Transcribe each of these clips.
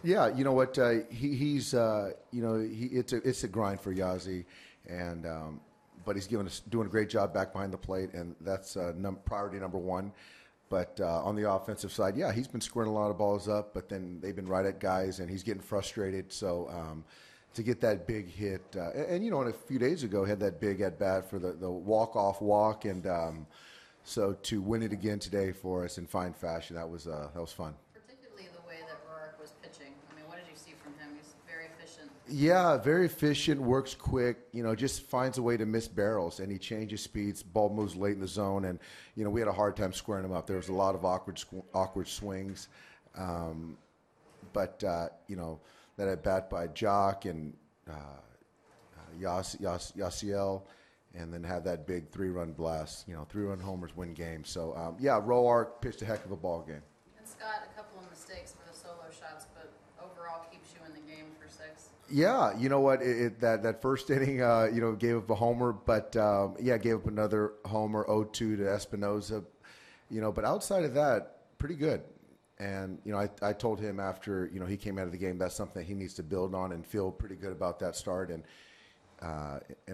Yeah, you know what? It's a grind for Yazzie, and but he's doing a great job back behind the plate, and that's priority number one. But on the offensive side, yeah, he's been scoring a lot of balls up, but then they've been right at guys, and he's getting frustrated. So to get that big hit, and a few days ago, he had that big at bat for the walk-off walk, and so to win it again today for us in fine fashion, that was fun. Particularly the way that Roark was pitching. I mean, what did you see from him? He's very efficient. Yeah, very efficient, works quick, just finds a way to miss barrels, and he changes speeds, ball moves late in the zone, and, we had a hard time squaring him up. There was a lot of awkward swings, but that at bat by Jock and Yasiel, and then have that big 3-run blast, 3-run homers win games. So, Roark pitched a heck of a ball game. And Scott, a couple of mistakes for the solo shots, but overall keeps you in the game for 6. Yeah, you know what? That first inning, gave up a homer, but gave up another homer, 0-2 to Espinoza. But outside of that, pretty good. And I told him after he came out of the game, that's something that he needs to build on and feel pretty good about that start. And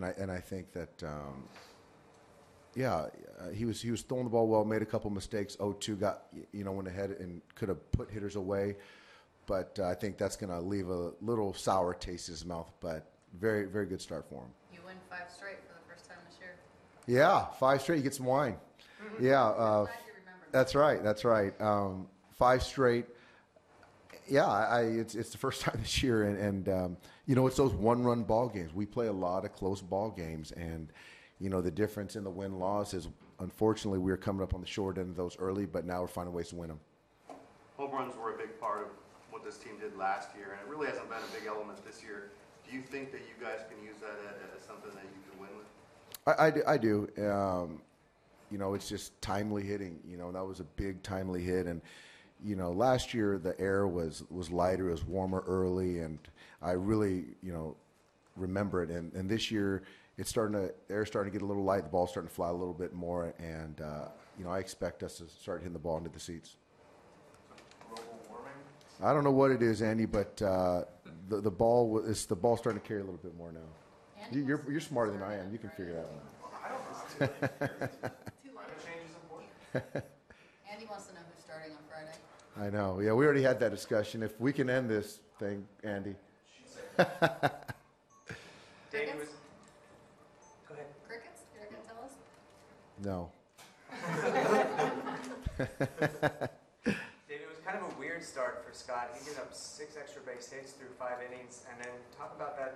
I think that he was throwing the ball well, made a couple mistakes. 0-2 got went ahead and could have put hitters away. But I think that's going to leave a little sour taste in his mouth. But very, very good start for him. You win 5 straight for the first time this year. Yeah, 5 straight. You get some wine. Yeah, glad you remembered that's right. That's right. 5 straight. Yeah, it's the first time this year, and it's those 1-run ball games. We play a lot of close ball games, and the difference in the win-loss is, unfortunately, we were coming up on the short end of those early, but now we're finding ways to win them. Home runs were a big part of what this team did last year, and it really hasn't been a big element this year. Do you think that you guys can use that as something that you can win with? I do. It's just timely hitting. That was a big timely hit, and last year the air was lighter, it was warmer early, and I really remember it. And this year air's starting to get a little light, the ball's starting to fly a little bit more, and I expect us to start hitting the ball into the seats. I don't know what it is, Andy, but the ball's starting to carry a little bit more now. You're smarter than I am. You can figure that one out. I don't know. Climate change is important. Andy wants to know who's starting on Friday. I know. Yeah, we already had that discussion. If we can end this thing, Andy. Danny was. Go ahead. Crickets? You're going to tell us? No. David, it was kind of a weird start for Scott. He gave up 6 extra base hits through 5 innings, and then talk about the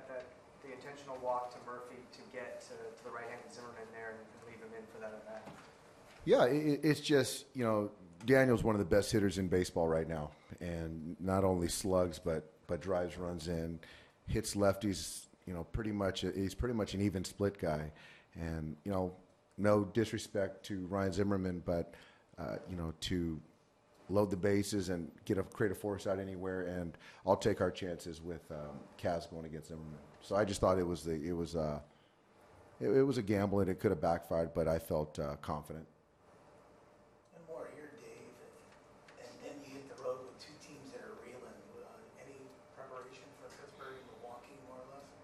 intentional walk to Murphy to get to the right-handed Zimmerman there and leave him in for that at bat. Yeah, it's just, Daniel's one of the best hitters in baseball right now, and not only slugs but drives runs in, hits lefties. He's pretty much an even split guy, and no disrespect to Ryan Zimmerman, but to load the bases and create a force out anywhere, and I'll take our chances with Kaz going against Zimmerman. So I just thought it was a gamble, and it could have backfired, but I felt confident.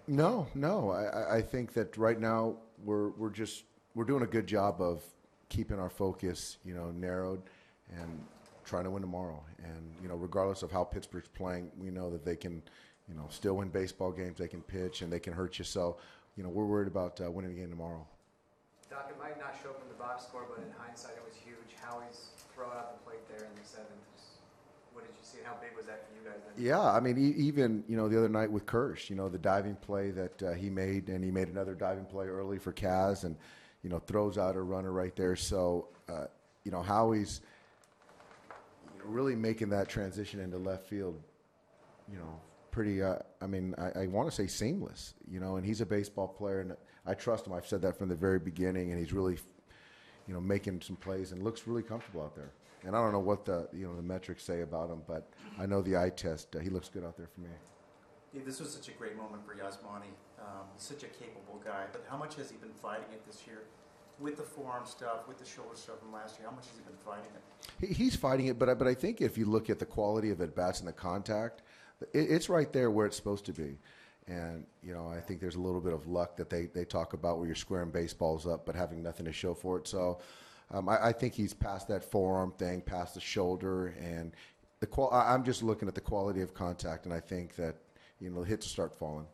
No. I think that right now we're doing a good job of keeping our focus, narrowed and trying to win tomorrow. And regardless of how Pittsburgh's playing, we know that they can, still win baseball games. They can pitch and they can hurt you. So, we're worried about winning the game tomorrow. Doc, it might not show up in the box score, but in hindsight, it was huge. Howie's throw out the plate there in the 7th. What did you see? How big was that for you guys then? Yeah, I mean, even, the other night with Kirsch, the diving play that he made, and he made another diving play early for Kaz, and, throws out a runner right there. So, Howie's really making that transition into left field, pretty, I want to say seamless, and he's a baseball player, and I trust him. I've said that from the very beginning, and he's really, making some plays and looks really comfortable out there. And I don't know what the metrics say about him, but I know the eye test. He looks good out there for me. Yeah, this was such a great moment for Yasmani. Such a capable guy. But how much has he been fighting it this year? With the forearm stuff, with the shoulder stuff from last year, how much has he been fighting it? He's fighting it, but I think if you look at the quality of at-bats and the contact, it's right there where it's supposed to be. And, you know, I think there's a little bit of luck that they talk about where you're squaring baseballs up but having nothing to show for it. So I think he's past that forearm thing, past the shoulder, and I'm just looking at the quality of contact, and I think that, you know, the hits start falling.